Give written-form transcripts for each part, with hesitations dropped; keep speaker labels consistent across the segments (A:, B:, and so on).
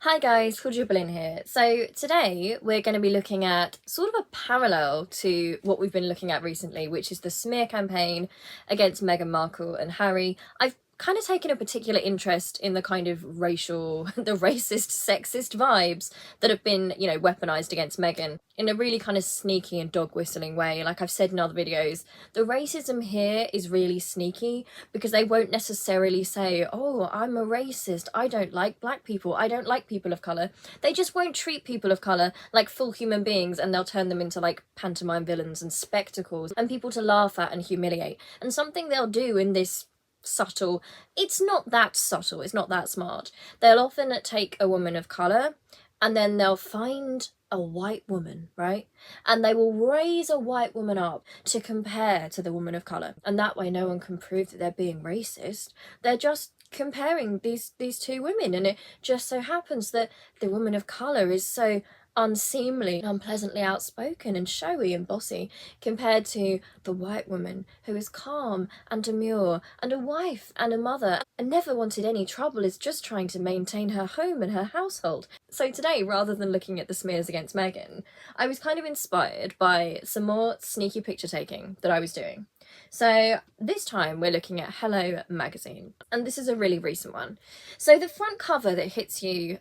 A: Hi guys, Claudia Boleyn here. So today we're going to be looking at sort of a parallel to what we've been looking at recently, which is the smear campaign against Meghan Markle and Harry. I've kind of taken a particular interest in the kind of racial, the racist, sexist vibes that have been, weaponized against Meghan in a really kind of sneaky and dog whistling way. Like I've said in other videos, the racism here is really sneaky because they won't necessarily say, oh, I'm a racist, I don't like black people, I don't like people of colour. They just won't treat people of colour like full human beings, and they'll turn them into like pantomime villains and spectacles and people to laugh at and humiliate. And something they'll do in this subtle, it's not that subtle, it's not that smart, they'll often take a woman of colour and then they'll find a white woman, right? And they will raise a white woman up to compare to the woman of colour. And that way no one can prove that they're being racist. They're just comparing these two women. And it just so happens that the woman of colour is so unseemly, unpleasantly outspoken and showy and bossy compared to the white woman who is calm and demure and a wife and a mother and never wanted any trouble, is just trying to maintain her home and her household. So today, rather than looking at the smears against Meghan, I was kind of inspired by some more sneaky picture taking that I was doing. So this time we're looking at Hello magazine, and this is a really recent one. So the front cover that hits you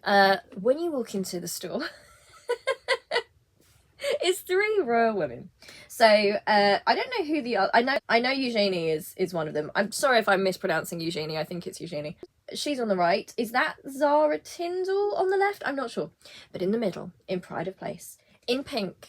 A: when you walk into the store is three royal women. So I don't know who the other, I know Eugenie is one of them. I'm sorry if I'm mispronouncing Eugenie. I think it's Eugenie. She's on the right. Is that Zara Tindall on the left? I'm not sure. But in the middle, in pride of place, in pink,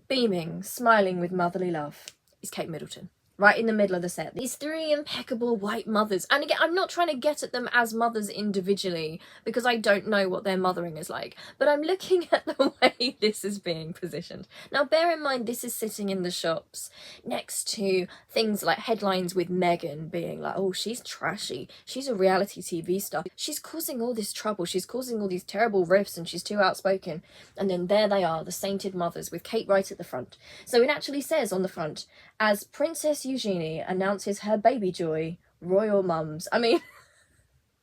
A: beaming, smiling with motherly love, is Kate Middleton. Right in the middle of the set. These three impeccable white mothers. And again, I'm not trying to get at them as mothers individually because I don't know what their mothering is like. But I'm looking at the way this is being positioned. Now, bear in mind, this is sitting in the shops next to things like headlines with Meghan being like, oh, she's trashy. She's a reality TV star. She's causing all this trouble. She's causing all these terrible rifts and she's too outspoken. And then there they are, the sainted mothers with Kate right at the front. So it actually says on the front, as Princess Eugenie announces her baby joy, royal mums. I mean,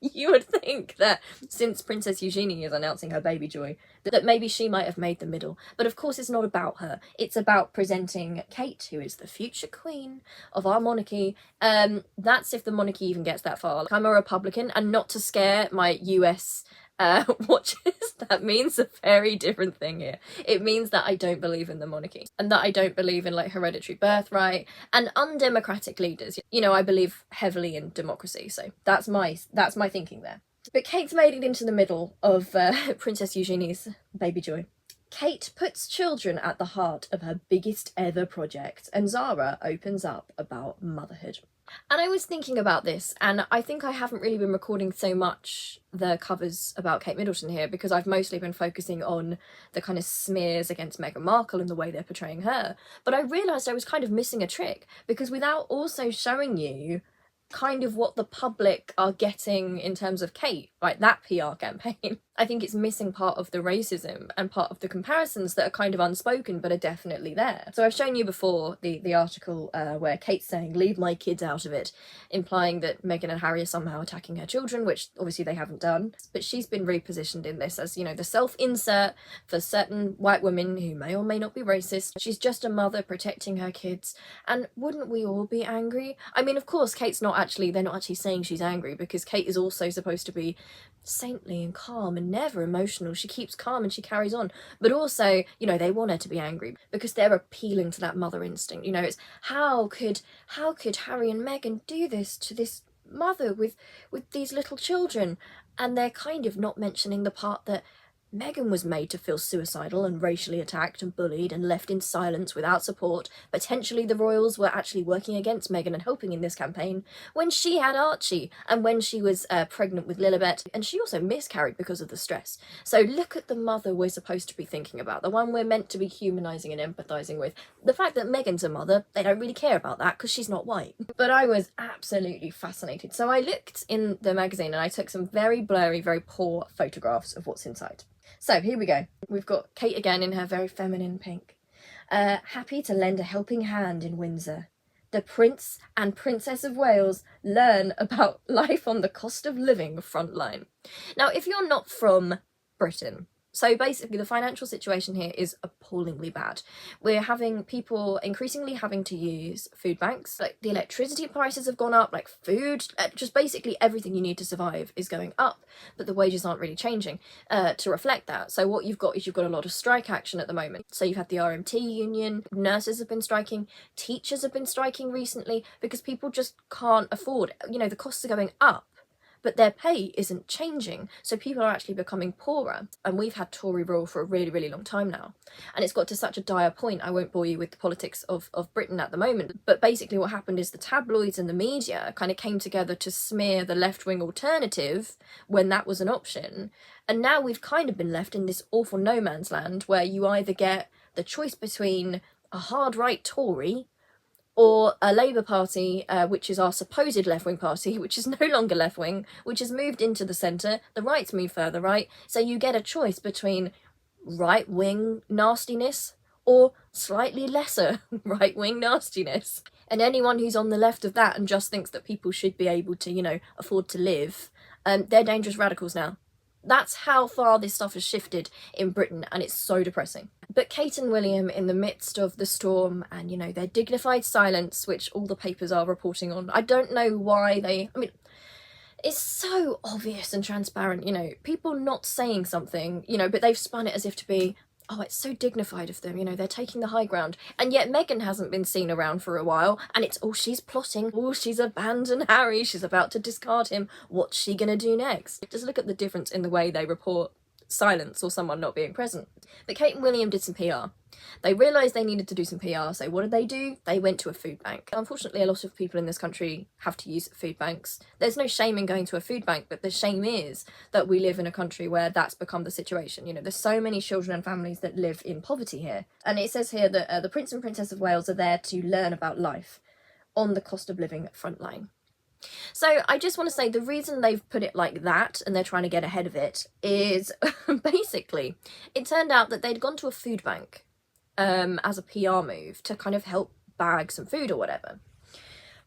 A: you would think that since Princess Eugenie is announcing her baby joy, that maybe she might have made the middle. But of course it's not about her. It's about presenting Kate, who is the future queen of our monarchy. That's if the monarchy even gets that far. Like, I'm a Republican, and not to scare my US watches, that means a very different thing here. It means that I don't believe in the monarchy and that I don't believe in like hereditary birthright and undemocratic leaders. You know, I believe heavily in democracy, so that's my thinking there. But Kate's made it into the middle of Princess Eugenie's baby joy. Kate puts children at the heart of her biggest ever project, and Zara opens up about motherhood. And I was thinking about this, and I think I haven't really been recording so much the covers about Kate Middleton here because I've mostly been focusing on the kind of smears against Meghan Markle and the way they're portraying her. But I realised I was kind of missing a trick because without also showing you kind of what the public are getting in terms of Kate, like that PR campaign, I think it's missing part of the racism and part of the comparisons that are kind of unspoken but are definitely there. So I've shown you before the article where Kate's saying, leave my kids out of it, implying that Meghan and Harry are somehow attacking her children, which obviously they haven't done. But she's been repositioned in this as, you know, the self-insert for certain white women who may or may not be racist. She's just a mother protecting her kids. And wouldn't we all be angry? I mean, of course, they're not actually saying she's angry because Kate is also supposed to be saintly and calm and never emotional. She keeps calm and she carries on. But also, you know, they want her to be angry because they're appealing to that mother instinct. You know, it's how could Harry and Meghan do this to this mother with these little children? And they're kind of not mentioning the part that Meghan was made to feel suicidal and racially attacked and bullied and left in silence without support. Potentially the royals were actually working against Meghan and helping in this campaign when she had Archie and when she was pregnant with Lilibet, and she also miscarried because of the stress. So look at the mother we're supposed to be thinking about, the one we're meant to be humanising and empathising with. The fact that Meghan's a mother, they don't really care about that because she's not white. But I was absolutely fascinated. So I looked in the magazine and I took some very blurry, very poor photographs of what's inside. So here we go. We've got Kate again in her very feminine pink. Happy to lend a helping hand in Windsor. The Prince and Princess of Wales learn about life on the cost of living frontline. Now, if you're not from Britain. So basically the financial situation here is appallingly bad. We're having people increasingly having to use food banks. Like the electricity prices have gone up, like food, just basically everything you need to survive is going up, but the wages aren't really changing to reflect that. So what you've got is you've got a lot of strike action at the moment. So you've had the RMT union, nurses have been striking, teachers have been striking recently because people just can't afford, you know, the costs are going up, but their pay isn't changing, so people are actually becoming poorer. And we've had Tory rule for a really, really long time now, and it's got to such a dire point. I won't bore you with the politics of Britain at the moment, but basically what happened is the tabloids and the media kind of came together to smear the left-wing alternative when that was an option, and now we've kind of been left in this awful no man's land where you either get the choice between a hard right Tory or a Labour Party, which is our supposed left-wing party, which is no longer left-wing, which has moved into the centre, the right's moved further right, so you get a choice between right-wing nastiness or slightly lesser right-wing nastiness. And anyone who's on the left of that and just thinks that people should be able to, you know, afford to live, they're dangerous radicals now. That's how far this stuff has shifted in Britain, and it's so depressing. But Kate and William, in the midst of the storm and, you know, their dignified silence, which all the papers are reporting on, I don't know why I mean, it's so obvious and transparent, you know, people not saying something, you know, but they've spun it as if to be, oh, it's so dignified of them, you know, they're taking the high ground. And yet Meghan hasn't been seen around for a while, and it's, oh, she's plotting, oh, she's abandoned Harry, she's about to discard him, what's she gonna do next? Just look at the difference in the way they report silence or someone not being present. But Kate and William did some PR. They realised they needed to do some PR, so what did they do? They went to a food bank. Unfortunately, a lot of people in this country have to use food banks. There's no shame in going to a food bank, but the shame is that we live in a country where that's become the situation. You know, there's so many children and families that live in poverty here. And it says here that the Prince and Princess of Wales are there to learn about life on the cost of living frontline. So I just want to say the reason they've put it like that and they're trying to get ahead of it is basically it turned out that they'd gone to a food bank as a PR move to kind of help bag some food or whatever,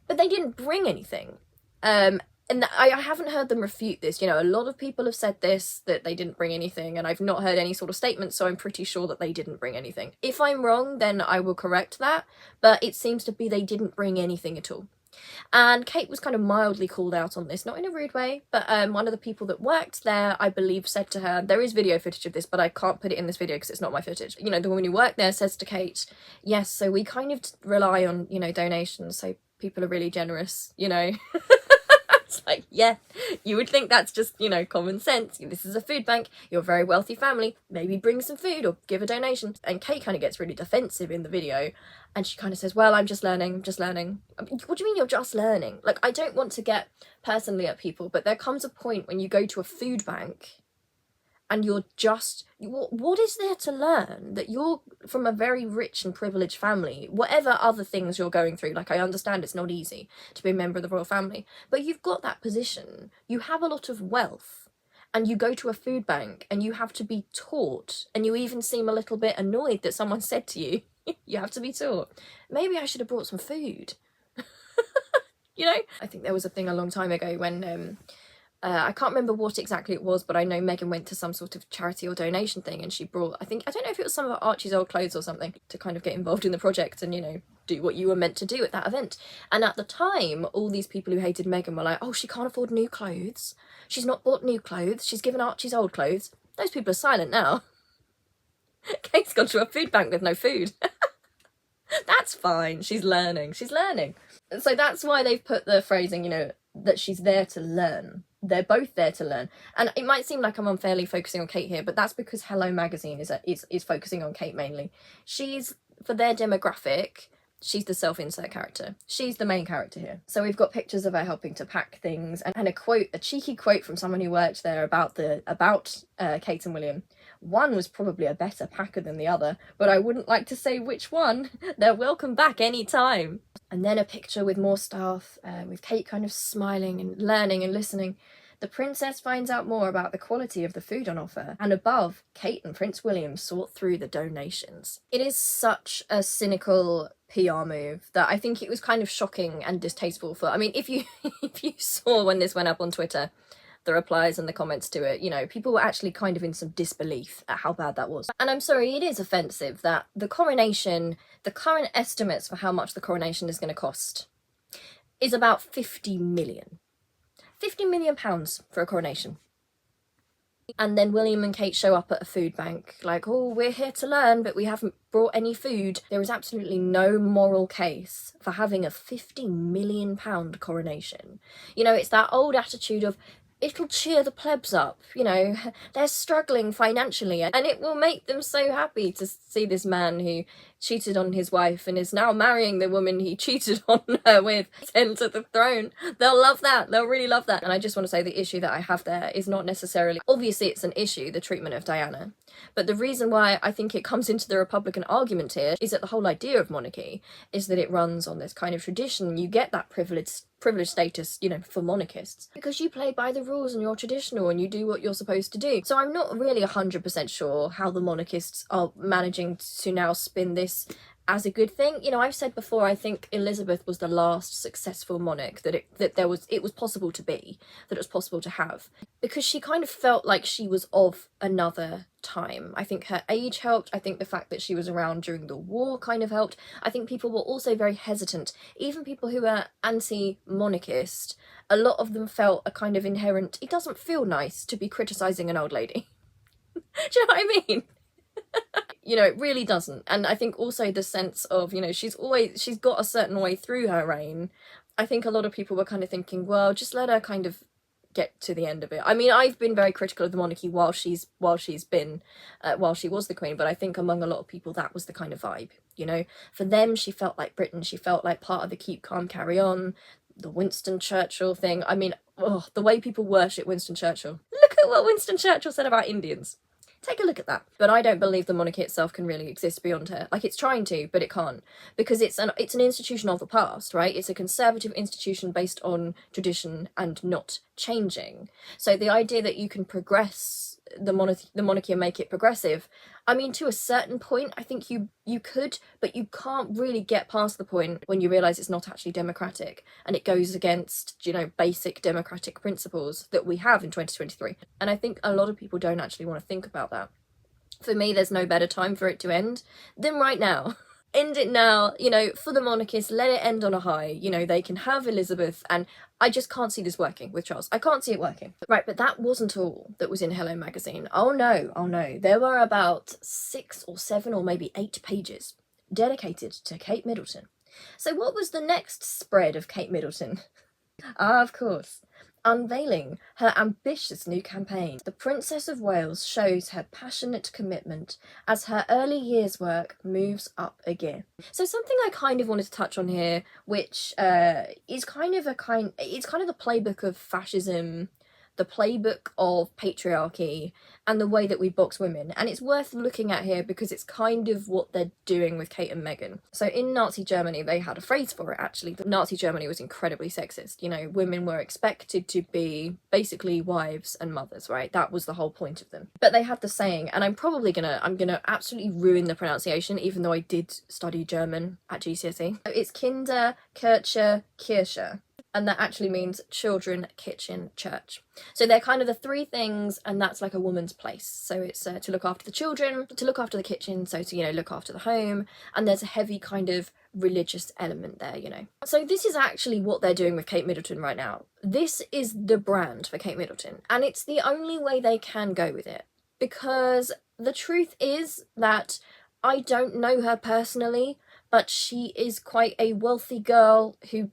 A: but they didn't bring anything. And I haven't heard them refute this. You know, a lot of people have said this, that they didn't bring anything, and I've not heard any sort of statement, so I'm pretty sure that they didn't bring anything. If I'm wrong, then I will correct that, but it seems to be they didn't bring anything at all. And Kate was kind of mildly called out on this, not in a rude way, but one of the people that worked there, I believe, said to her, there is video footage of this, but I can't put it in this video because it's not my footage. You know, the woman who worked there says to Kate, yes, so we kind of rely on, you know, donations, so people are really generous, you know. It's like, yeah, you would think that's just, you know, common sense. This is a food bank, you're a very wealthy family, maybe bring some food or give a donation. And Kate kind of gets really defensive in the video, and she kind of says, well, I'm just learning. I mean, what do you mean you're just learning? Like, I don't want to get personally at people, but there comes a point when you go to a food bank and you're just, what is there to learn? That you're from a very rich and privileged family, whatever other things you're going through. Like, I understand it's not easy to be a member of the royal family, but you've got that position, you have a lot of wealth, and you go to a food bank and you have to be taught, and you even seem a little bit annoyed that someone said to you, you have to be taught. Maybe I should have brought some food. You know? I think there was a thing a long time ago when, I can't remember what exactly it was, but I know Meghan went to some sort of charity or donation thing, and she brought, I don't know if it was some of Archie's old clothes or something, to kind of get involved in the project and, you know, do what you were meant to do at that event. And at the time, all these people who hated Meghan were like, oh, she can't afford new clothes. She's not bought new clothes. She's given Archie's old clothes. Those people are silent now. Kate's gone to a food bank with no food. That's fine. She's learning. She's learning. So that's why they've put the phrasing, you know, that she's there to learn. They're both there to learn. And it might seem like I'm unfairly focusing on Kate here, but that's because Hello Magazine is focusing on Kate mainly. She's, for their demographic, she's the self-insert character. She's the main character here. So we've got pictures of her helping to pack things, and a quote, a cheeky quote from someone who worked there about Kate and William. One was probably a better packer than the other, but I wouldn't like to say which one. They're welcome back any time. And then a picture with more staff, with Kate kind of smiling and learning and listening. The princess finds out more about the quality of the food on offer, and above, Kate and Prince William sort through the donations. It is such a cynical PR move that I think it was kind of shocking and distasteful for, I mean, if you saw when this went up on Twitter, the replies and the comments to it, you know, people were actually kind of in some disbelief at how bad that was. And I'm sorry, it is offensive that the coronation, the current estimates for how much the coronation is going to cost is about 50 million. 50 million pounds for a coronation. And then William and Kate show up at a food bank like, oh, we're here to learn, but we haven't brought any food. There is absolutely no moral case for having a 50 million pound coronation. You know, it's that old attitude of, it'll cheer the plebs up, you know, they're struggling financially, and it will make them so happy to see this man who cheated on his wife and is now marrying the woman he cheated on her with enter the throne. They'll love that. They'll really love that. And I just want to say the issue that I have there is not necessarily, obviously it's an issue, the treatment of Diana, but the reason why I think it comes into the Republican argument here is that the whole idea of monarchy is that it runs on this kind of tradition. You get that privileged status, you know, for monarchists because you play by the rules and you're traditional and you do what you're supposed to do. So I'm not really 100% sure how the monarchists are managing to now spin this as a good thing. You know, I've said before, I think Elizabeth was the last successful monarch that it was possible to be, that it was possible to have, because she kind of felt like she was of another time. I think her age helped. I think the fact that she was around during the war kind of helped. I think people were also very hesitant. Even people who are anti-monarchist, a lot of them felt a kind of inherent, it doesn't feel nice to be criticising an old lady. Do you know what I mean? You know, it really doesn't. And I think also the sense of, you know, she's got a certain way through her reign. I think a lot of people were kind of thinking, well, just let her kind of get to the end of it. I mean, I've been very critical of the monarchy while she was the queen, but I think among a lot of people that was the kind of vibe, you know. For them, she felt like Britain. She felt like part of the keep calm, carry on, the Winston Churchill thing. I mean, the way people worship Winston Churchill. Look at what Winston Churchill said about Indians. Take a look at that. But I don't believe the monarchy itself can really exist beyond her. Like, it's trying to, but it can't. Because it's an institution of the past, right? It's a conservative institution based on tradition and not changing. So the idea that you can progress the monarchy and make it progressive, I mean, to a certain point, I think you could, but you can't really get past the point when you realise it's not actually democratic and it goes against, you know, basic democratic principles that we have in 2023. And I think a lot of people don't actually want to think about that. For me, there's no better time for it to end than right now. End it now, you know, for the monarchists, let it end on a high. You know, they can have Elizabeth, and I just can't see this working with Charles. I can't see it working. Right, but that wasn't all that was in Hello Magazine. Oh no. There were about 6 or 7 or maybe 8 pages dedicated to Kate Middleton. So what was the next spread of Kate Middleton? Of course. Unveiling her ambitious new campaign. The Princess of Wales shows her passionate commitment as her early years work moves up a gear. So something I kind of wanted to touch on here, which is kind of the playbook of fascism, the playbook of patriarchy, and the way that we box women. And it's worth looking at here because it's kind of what they're doing with Kate and Meghan. So in Nazi Germany, they had a phrase for it, actually. Nazi Germany was incredibly sexist. You know, women were expected to be basically wives and mothers, right? That was the whole point of them. But they had the saying, and I'm gonna absolutely ruin the pronunciation, even though I did study German at GCSE. It's Kinder, Kirche, Kirche. And that actually means children, kitchen, church. So they're kind of the 3 things, and that's like a woman's place. So it's to look after the children, to look after the kitchen, so to, you know, look after the home, and there's a heavy kind of religious element there, you know. So this is actually what they're doing with Kate Middleton right now. This is the brand for Kate Middleton, and it's the only way they can go with it. Because the truth is that I don't know her personally, but she is quite a wealthy girl who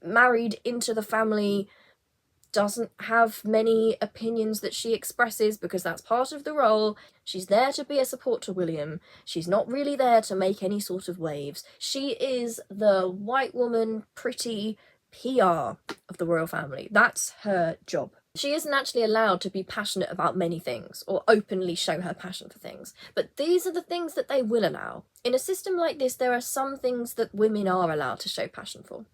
A: married into the family, doesn't have many opinions that she expresses because that's part of the role. She's there to be a support to William. She's not really there to make any sort of waves. She is the white woman, pretty PR of the royal family. That's her job. She isn't actually allowed to be passionate about many things or openly show her passion for things. But these are the things that they will allow. In a system like this, there are some things that women are allowed to show passion for.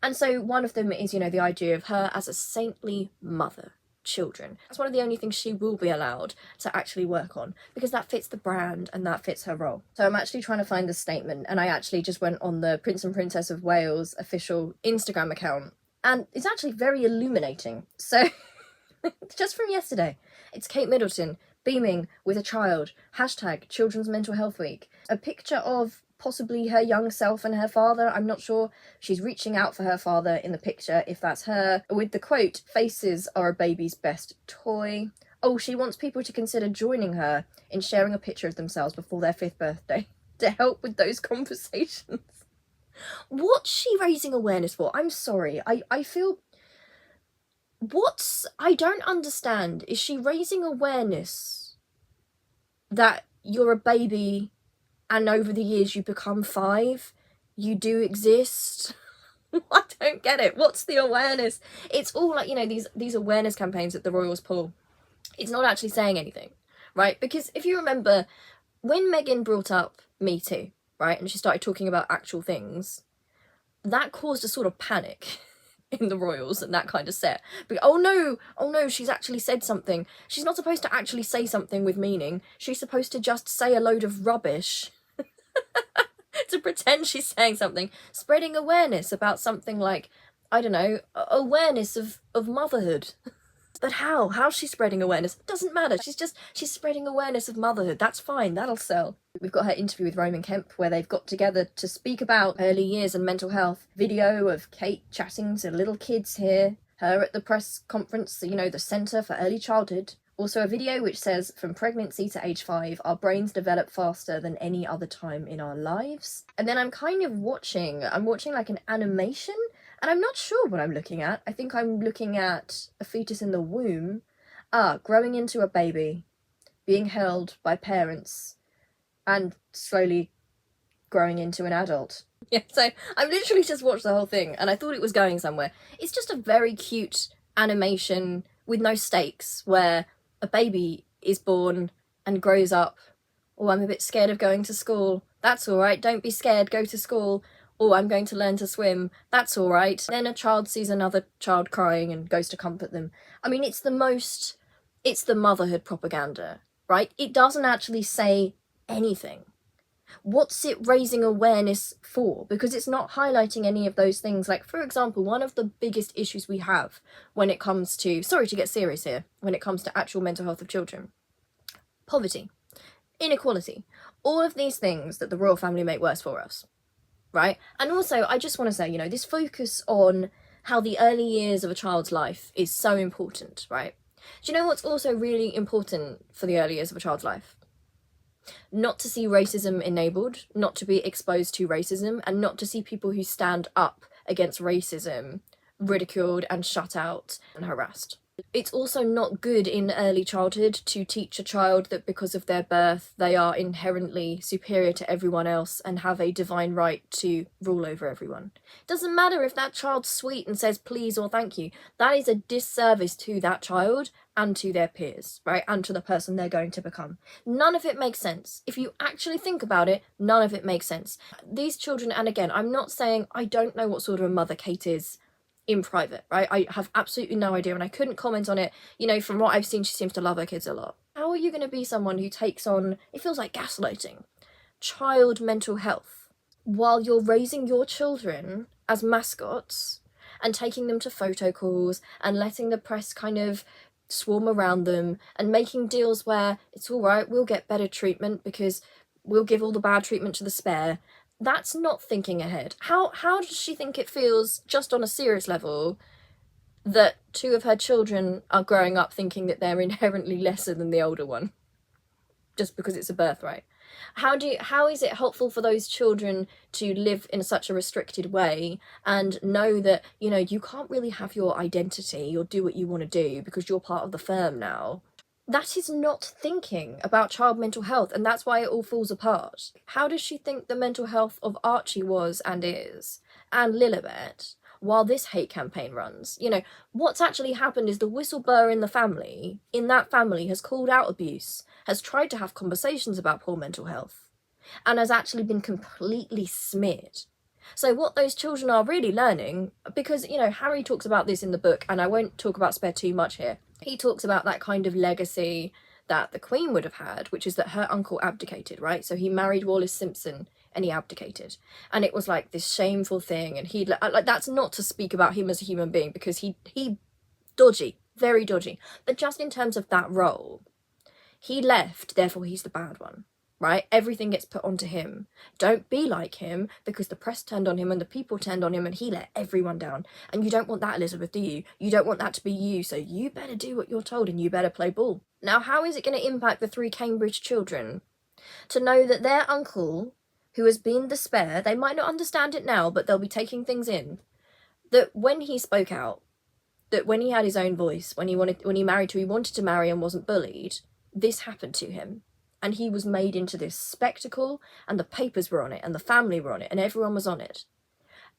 A: And so one of them is, you know, the idea of her as a saintly mother, children. That's one of the only things she will be allowed to actually work on because that fits the brand and that fits her role. So I'm actually trying to find the statement, and I actually just went on the Prince and Princess of Wales official Instagram account, and it's actually very illuminating. So Just from yesterday. It's Kate Middleton beaming with a child. Hashtag Children's Mental Health Week. A picture of possibly her young self and her father. I'm not sure. She's reaching out for her father in the picture, if that's her, with the quote, "Faces are a baby's best toy." Oh, she wants people to consider joining her in sharing a picture of themselves before their 5th birthday to help with those conversations. What's she raising awareness for? I'm sorry. I feel... I don't understand. Is she raising awareness that you're a baby and over the years you become 5? You do exist? I don't get it. What's the awareness? It's all like, you know, these awareness campaigns that the royals pull. It's not actually saying anything, right? Because if you remember, when Meghan brought up Me Too, right, and she started talking about actual things, that caused a sort of panic in the royals and that kind of set. But oh no, she's actually said something. She's not supposed to actually say something with meaning. She's supposed to just say a load of rubbish to pretend she's saying something, spreading awareness about something like, I don't know, awareness of motherhood. But how's she spreading awareness? Doesn't matter. She's spreading awareness of motherhood. That's fine. That'll sell. We've got her interview with Roman Kemp where they've got together to speak about early years and mental health. Video of Kate chatting to little kids here. Her at the press conference, you know, the Centre for Early Childhood. Also a video which says, from pregnancy to age 5, our brains develop faster than any other time in our lives. And then I'm watching like an animation, and I'm not sure what I'm looking at. I think I'm looking at a fetus in the womb. Growing into a baby, being held by parents, and slowly growing into an adult. Yeah, so I've literally just watched the whole thing, and I thought it was going somewhere. It's just a very cute animation with no stakes, where a baby is born and grows up. Oh, I'm a bit scared of going to school. That's all right. Don't be scared. Go to school. Oh, I'm going to learn to swim. That's all right. Then a child sees another child crying and goes to comfort them. I mean, it's the motherhood propaganda, right? It doesn't actually say anything. What's it raising awareness for? Because it's not highlighting any of those things. Like, for example, one of the biggest issues we have when it comes to, sorry to get serious here, when it comes to actual mental health of children, poverty, inequality, all of these things that the royal family make worse for us, right? And also, I just want to say, you know, this focus on how the early years of a child's life is so important, right? Do you know what's also really important for the early years of a child's life? Not to see racism enabled, not to be exposed to racism, and not to see people who stand up against racism ridiculed and shut out and harassed. It's also not good in early childhood to teach a child that because of their birth they are inherently superior to everyone else and have a divine right to rule over everyone. It doesn't matter if that child's sweet and says please or thank you. That is a disservice to that child and to their peers, right? And to the person they're going to become. None of it makes sense. If you actually think about it, none of it makes sense. These children, and again, I'm not saying I don't know what sort of a mother Kate is in private, right? I have absolutely no idea and I couldn't comment on it. You know, from what I've seen, she seems to love her kids a lot. How are you going to be someone who takes on, it feels like gaslighting, child mental health while you're raising your children as mascots and taking them to photo calls and letting the press kind of swarm around them and making deals where it's all right, we'll get better treatment because we'll give all the bad treatment to the spare. That's not thinking ahead. How does she think it feels, just on a serious level, that 2 of her children are growing up thinking that they're inherently lesser than the older one just because it's a birthright? How is it helpful for those children to live in such a restricted way and know that, you know, you can't really have your identity or do what you want to do because you're part of the firm now? That is not thinking about child mental health, and that's why it all falls apart. How does she think the mental health of Archie was and is, and Lilibet, while this hate campaign runs? You know, what's actually happened is the whistleblower in that family has called out abuse, has tried to have conversations about poor mental health, and has actually been completely smeared. So what those children are really learning, because, you know, Harry talks about this in the book, and I won't talk about Spare too much here. He talks about that kind of legacy that the Queen would have had, which is that her uncle abdicated, right? So he married Wallis Simpson and he abdicated. And it was like this shameful thing. And he, like, that's not to speak about him as a human being, because he dodgy. Very dodgy. But just in terms of that role, he left, therefore he's the bad one, right? Everything gets put onto him. Don't be like him, because the press turned on him and the people turned on him and he let everyone down. And you don't want that, Elizabeth, do you? You don't want that to be you, so you better do what you're told and you better play ball. Now, how is it going to impact the 3 Cambridge children to know that their uncle, who has been the spare, they might not understand it now, but they'll be taking things in, that when he spoke out, that when he had his own voice, when he married who he wanted to marry and wasn't bullied, this happened to him. And he was made into this spectacle, and the papers were on it, and the family were on it, and everyone was on it.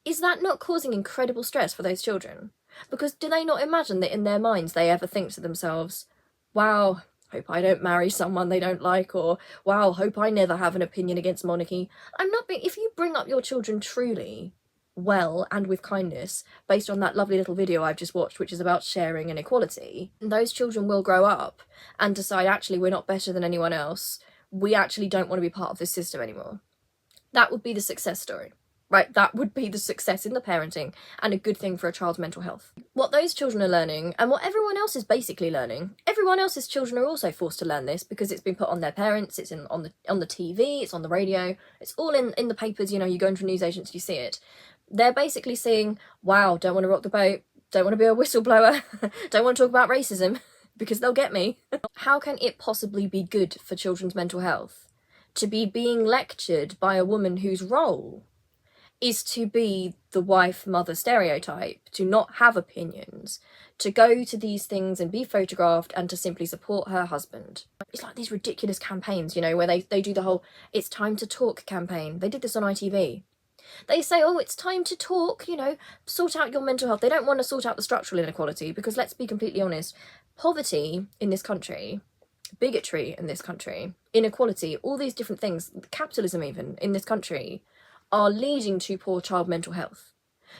A: Is that not causing incredible stress for those children? Because do they not imagine that in their minds they ever think to themselves, wow, hope I don't marry someone they don't like, or wow, hope I never have an opinion against monarchy? If you bring up your children truly well and with kindness, based on that lovely little video I've just watched, which is about sharing and equality, those children will grow up and decide, actually, we're not better than anyone else. We actually don't want to be part of this system anymore. That would be the success story, right? That would be the success in the parenting and a good thing for a child's mental health. What those children are learning, and what everyone else is basically learning, everyone else's children are also forced to learn this because it's been put on their parents, it's on the TV, it's on the radio, it's all in the papers, you go into a news agency, you see it. They're basically saying, wow, don't want to rock the boat, don't want to be a whistleblower, don't want to talk about racism, because they'll get me. How can it possibly be good for children's mental health to be being lectured by a woman whose role is to be the wife mother stereotype, to not have opinions, to go to these things and be photographed and to simply support her husband? It's like these ridiculous campaigns, where they do the whole "it's time to talk" campaign. They did this on ITV. They say, oh, it's time to talk, sort out your mental health. They don't want to sort out the structural inequality, because let's be completely honest, poverty in this country, bigotry in this country, inequality, all these different things, capitalism even in this country, are leading to poor child mental health.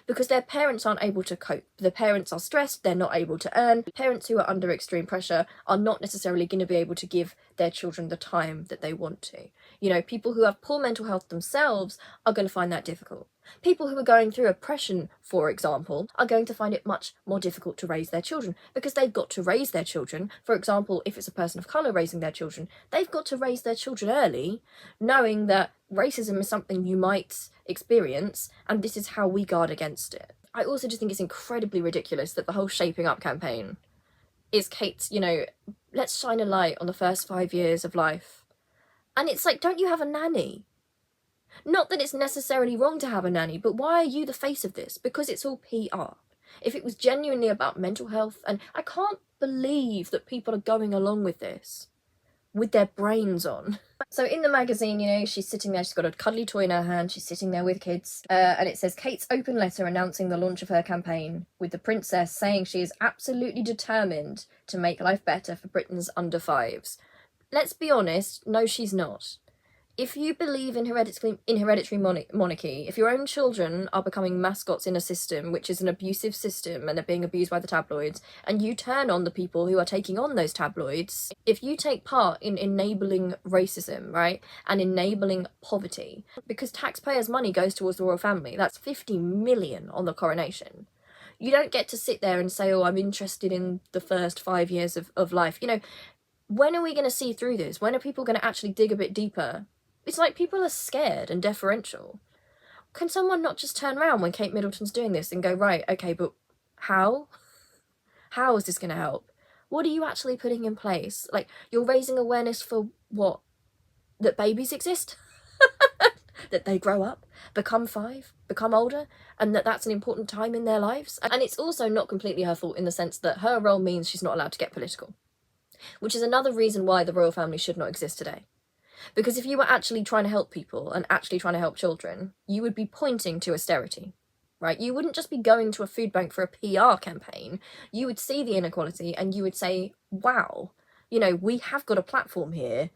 A: Because their parents aren't able to cope. The parents are stressed, they're not able to earn. Parents who are under extreme pressure are not necessarily going to be able to give their children the time that they want to. People who have poor mental health themselves are going to find that difficult. People who are going through oppression, for example, are going to find it much more difficult to raise their children, because they've got to raise their children. For example, if it's a person of colour raising their children, they've got to raise their children early, knowing that racism is something you might experience, and this is how we guard against it. I also just think it's incredibly ridiculous that the whole Shaping Up campaign is Kate's, let's shine a light on the first 5 years of life. And it's like, don't you have a nanny? Not that it's necessarily wrong to have a nanny, but why are you the face of this? Because it's all PR. If it was genuinely about mental health, and I can't believe that people are going along with this with their brains on. So in the magazine, she's sitting there, she's got a cuddly toy in her hand, she's sitting there with kids, and it says, Kate's open letter announcing the launch of her campaign, with the princess saying she is absolutely determined to make life better for Britain's under 5s. Let's be honest, no, she's not. If you believe in hereditary monarchy, if your own children are becoming mascots in a system which is an abusive system and are being abused by the tabloids, and you turn on the people who are taking on those tabloids, if you take part in enabling racism, right, and enabling poverty, because taxpayers' money goes towards the royal family, that's 50 million on the coronation. You don't get to sit there and say, oh, I'm interested in the first 5 years of life. When are we going to see through this? When are people going to actually dig a bit deeper? It's like people are scared and deferential. Can someone not just turn around when Kate Middleton's doing this and go, right, okay, but how? How is this going to help? What are you actually putting in place? Like, you're raising awareness for what? That babies exist? That they grow up, become 5, become older, and that's an important time in their lives? And it's also not completely her fault, in the sense that her role means she's not allowed to get political. Which is another reason why the royal family should not exist today. Because if you were actually trying to help people and actually trying to help children, you would be pointing to austerity, right? You wouldn't just be going to a food bank for a PR campaign. You would see the inequality and you would say, wow, we have got a platform here.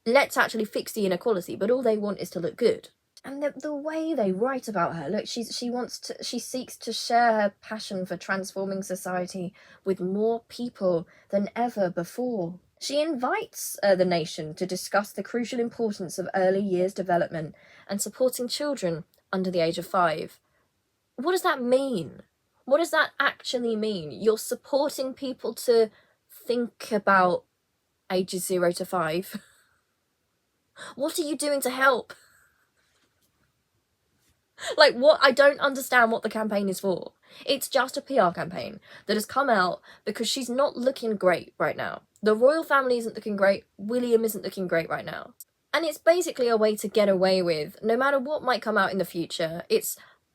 A: Let's actually fix the inequality. But all they want is to look good. And the way they write about her, look, she seeks to share her passion for transforming society with more people than ever before. She invites the nation to discuss the crucial importance of early years development and supporting children under the age of 5. What does that mean? What does that actually mean? You're supporting people to think about ages 0 to 5. What are you doing to help? Like, what? I don't understand what the campaign is for. It's just a PR campaign that has come out because she's not looking great right now. The royal family isn't looking great. William isn't looking great right now. And it's basically a way to get away with, no matter what might come out in the future,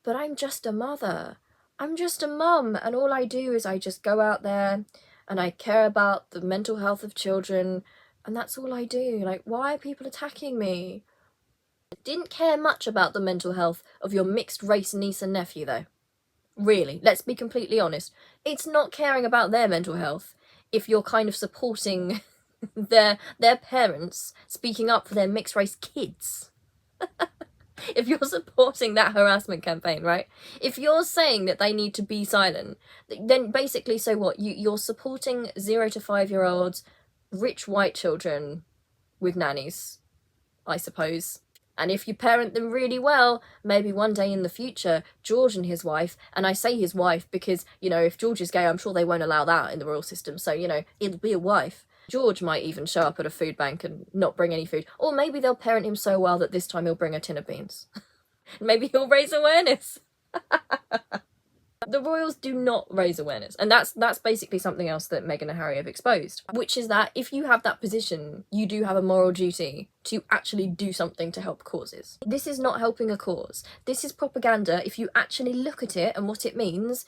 A: but I'm just a mother. I'm just a mum, and all I do is I just go out there and I care about the mental health of children, and that's all I do. Like, why are people attacking me? Didn't care much about the mental health of your mixed race niece and nephew, though. Really, let's be completely honest. It's not caring about their mental health if you're kind of supporting their parents speaking up for their mixed race kids. If you're supporting that harassment campaign, right? If you're saying that they need to be silent, then basically, so what? You're supporting 0 to 5-year-olds, rich white children with nannies, I suppose. And if you parent them really well, maybe one day in the future, George and his wife, and I say his wife because, you know, if George is gay, I'm sure they won't allow that in the royal system. So, you know, it'll be a wife. George might even show up at a food bank and not bring any food. Or maybe they'll parent him so well that this time he'll bring a tin of beans. Maybe he'll raise awareness. The royals do not raise awareness, and that's basically something else that Meghan and Harry have exposed, which is that if you have that position, you do have a moral duty to actually do something to help causes. This is not helping a cause. This is propaganda. If you actually look at it and what it means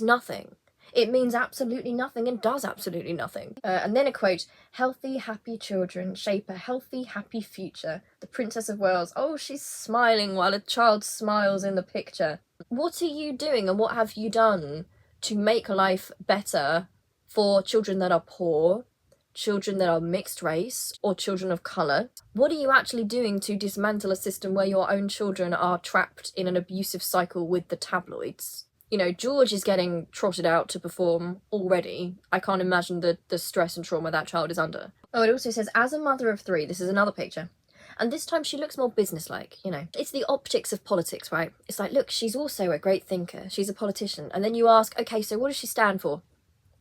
A: nothing. It means absolutely nothing and does absolutely nothing. And then a quote, "Healthy, happy children shape a healthy, happy future. The Princess of Wales." Oh, she's smiling while a child smiles in the picture. What are you doing and what have you done to make life better for children that are poor, children that are mixed race, or children of colour? What are you actually doing to dismantle a system where your own children are trapped in an abusive cycle with the tabloids? You know, George is getting trotted out to perform already. I can't imagine the stress and trauma that child is under. Oh, it also says, as a mother of 3, this is another picture. And this time she looks more businesslike, you know. It's the optics of politics, right? It's like, look, she's also a great thinker. She's a politician. And then you ask, okay, so what does she stand for?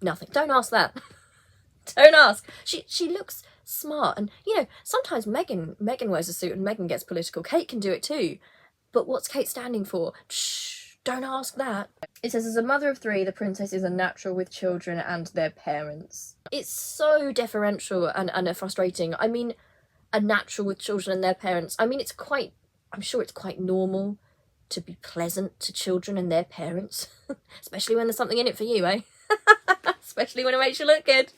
A: Nothing. Don't ask that. Don't ask. She looks smart. And, you know, sometimes Meghan wears a suit and Meghan gets political. Kate can do it too. But what's Kate standing for? Shh, don't ask that. It says, as a mother of 3, the princess is a natural with children and their parents. It's so deferential and frustrating. I mean, a natural with children and their parents. I mean, I'm sure it's quite normal to be pleasant to children and their parents. Especially when there's something in it for you, eh? Especially when it makes you look good.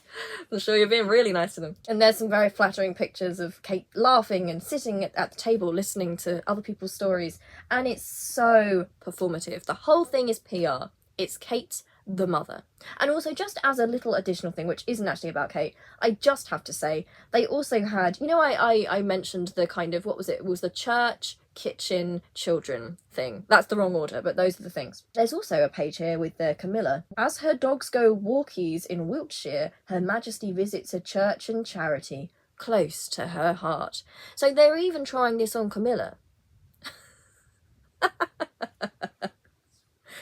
A: I'm sure you're being really nice to them. And there's some very flattering pictures of Kate laughing and sitting at the table listening to other people's stories. And it's so performative. The whole thing is PR. It's Kate the mother. And also, just as a little additional thing, which isn't actually about Kate, I just have to say, they also had, you know, I mentioned the kind of, what was it? It was the church, kitchen, children thing. That's the wrong order, but those are the things. There's also a page here with Camilla. As her dogs go walkies in Wiltshire, Her Majesty visits a church and charity close to her heart. So they're even trying this on Camilla.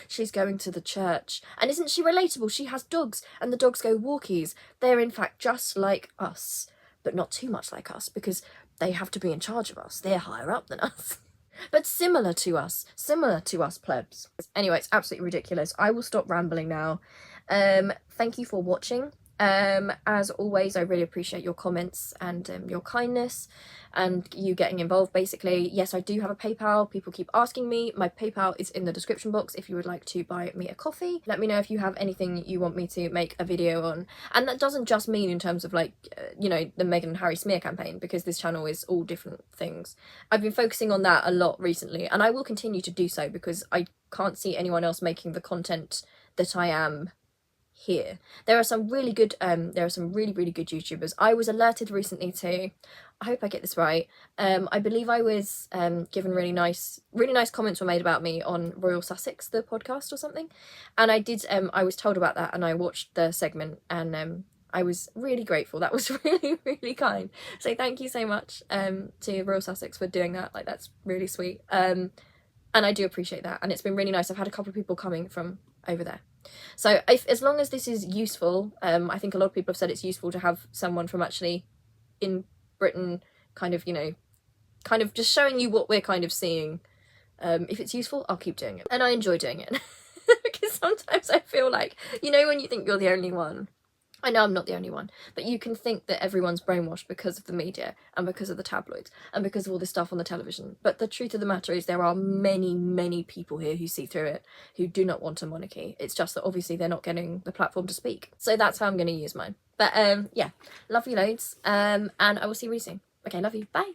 A: She's going to the church. And isn't she relatable? She has dogs, and the dogs go walkies. They're in fact just like us, but not too much like us, because they have to be in charge of us. They're higher up than us. But similar to us plebs. Anyway, it's absolutely ridiculous. I will stop rambling now. Thank you for watching. As always, I really appreciate your comments and your kindness and you getting involved. Basically, yes, I do have a PayPal. People keep asking me. My PayPal is in the description box if you would like to buy me a coffee. Let me know if you have anything you want me to make a video on. And that doesn't just mean in terms of like, you know, the Meghan and Harry smear campaign, because this channel is all different things. I've been focusing on that a lot recently, and I will continue to do so because I can't see anyone else making the content that I am here. There are some really good really good YouTubers. I was alerted recently to, I hope I get this right, I believe I was given really nice comments were made about me on Royal Sussex, the podcast or something, and I was told about that and I watched the segment and I was really grateful. That was really kind. So thank you so much to Royal Sussex for doing that. Like, that's really sweet. And I do appreciate that, and it's been really nice. I've had a couple of people coming from over there. So if, as long as this is useful, I think a lot of people have said it's useful to have someone from actually in Britain kind of, you know, kind of just showing you what we're kind of seeing. If it's useful, I'll keep doing it. And I enjoy doing it. Because sometimes I feel like, you know, when you think you're the only one, I know I'm not the only one, but you can think that everyone's brainwashed because of the media and because of the tabloids and because of all this stuff on the television. But the truth of the matter is there are many, many people here who see through it, who do not want a monarchy. It's just that obviously they're not getting the platform to speak. So that's how I'm going to use mine. But yeah, love you loads, and I will see you really soon. Okay, love you. Bye.